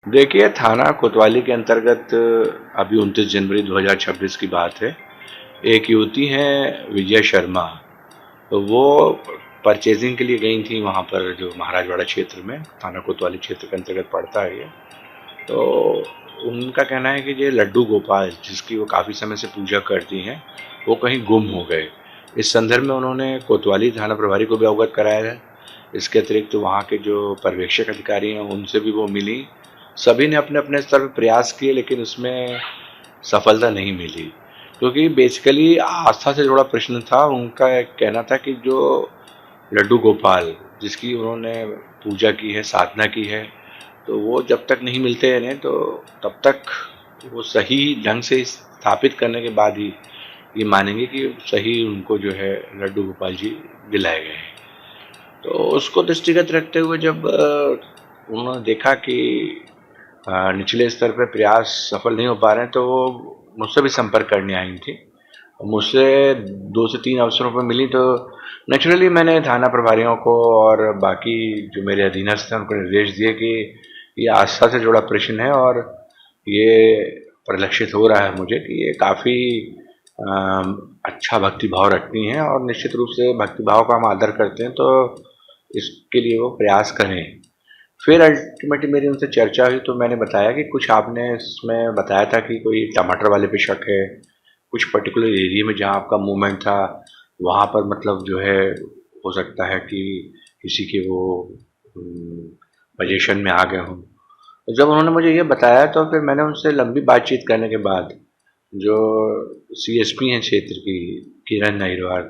देखिए, थाना कोतवाली के अंतर्गत अभी 29 जनवरी 2026 की बात है। एक युवती हैं विजय शर्मा, तो वो परचेजिंग के लिए गई थी वहाँ पर, जो महाराजवाड़ा क्षेत्र में थाना कोतवाली क्षेत्र के अंतर्गत पड़ता है ये। तो उनका कहना है कि ये लड्डू गोपाल, जिसकी वो काफ़ी समय से पूजा करती हैं, वो कहीं गुम हो गए। इस संदर्भ में उन्होंने कोतवाली थाना प्रभारी को भी अवगत कराया है। इसके अतिरिक्त वहाँ के जो पर्यवेक्षक अधिकारी हैं उनसे भी वो मिली। सभी ने अपने अपने स्तर पर प्रयास किए, लेकिन उसमें सफलता नहीं मिली, क्योंकि बेसिकली आस्था से जुड़ा प्रश्न था। उनका कहना था कि जो लड्डू गोपाल, जिसकी उन्होंने पूजा की है, साधना की है, तो वो जब तक नहीं मिलते हैं तो तब तक वो सही ढंग से स्थापित करने के बाद ही ये मानेंगे कि सही उनको जो है लड्डू गोपाल जी दिलाए गए हैं। तो उसको दृष्टिगत रखते हुए जब उन्होंने देखा कि निचले स्तर पर प्रयास सफल नहीं हो पा रहे हैं, तो वो मुझसे भी संपर्क करने आई थी। मुझसे 2 से 3 अवसरों पर मिली, तो नेचुरली मैंने थाना प्रभारियों को और बाकी जो मेरे अधीनस्थ हैं उनको निर्देश दिए कि ये आस्था से जुड़ा प्रश्न है, और ये परिलक्षित हो रहा है मुझे कि ये काफ़ी अच्छा भक्तिभाव रखती हैं, और निश्चित रूप से भक्तिभाव का हम आदर करते हैं, तो इसके लिए वो प्रयास करें। फिर अल्टीमेटली मेरी उनसे चर्चा हुई, तो मैंने बताया कि कुछ आपने इसमें बताया था कि कोई टमाटर वाले पे शक है, कुछ पर्टिकुलर एरिया में जहाँ आपका मूवमेंट था वहाँ पर मतलब जो है हो सकता है कि किसी के वो पोजीशन में आ गए हों। तो जब उन्होंने मुझे ये बताया, तो फिर मैंने उनसे लंबी बातचीत करने के बाद जो सीएसपी हैं क्षेत्र की, किरण अहिरवार,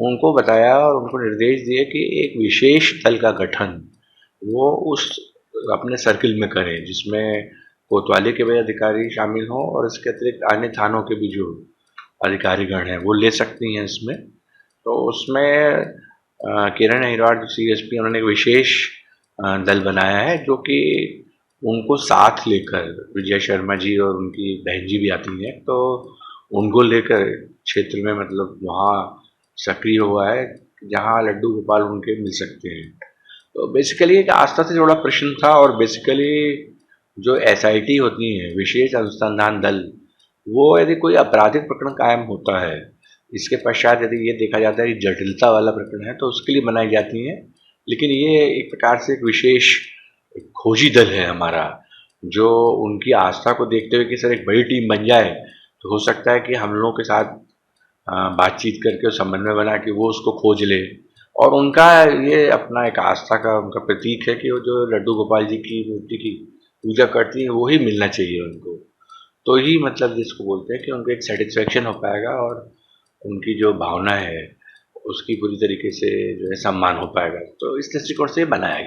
उनको बताया और उनको निर्देश दिए कि एक विशेष दल का गठन वो उस अपने सर्किल में करें, जिसमें कोतवाली के भी अधिकारी शामिल हों और इसके अतिरिक्त अन्य थानों के भी जो अधिकारीगण हैं वो ले सकती हैं इसमें। तो उसमें किरण अहिरवार जो सीएसपी, उन्होंने एक विशेष दल बनाया है, जो कि उनको साथ लेकर, विजय शर्मा जी और उनकी बहन जी भी आती हैं, तो उनको लेकर क्षेत्र में मतलब वहाँ सक्रिय हुआ है जहाँ लड्डू गोपाल उनके मिल सकते हैं। तो बेसिकली एक आस्था से जुड़ा प्रश्न था, और बेसिकली जो एसआईटी होती है, विशेष अनुसंधान दल, वो यदि कोई आपराधिक प्रकरण कायम होता है, इसके पश्चात यदि ये देखा जाता है कि जटिलता वाला प्रकरण है, तो उसके लिए बनाई जाती हैं। लेकिन ये एक प्रकार से एक विशेष खोजी दल है हमारा, जो उनकी आस्था को देखते हुए कि सर एक बड़ी टीम बन जाए, तो हो सकता है कि हम लोगों के साथ बातचीत करके और समन्वय बना के वो उसको खोज ले। और उनका ये अपना एक आस्था का उनका प्रतीक है कि वो जो लड्डू गोपाल जी की मूर्ति की पूजा करती हैं वो ही मिलना चाहिए उनको। तो ही मतलब जिसको बोलते हैं कि उनको एक सेटिस्फेक्शन हो पाएगा, और उनकी जो भावना है उसकी पूरी तरीके से जो है सम्मान हो पाएगा। तो इस दृष्टिकोण से बनाया गया।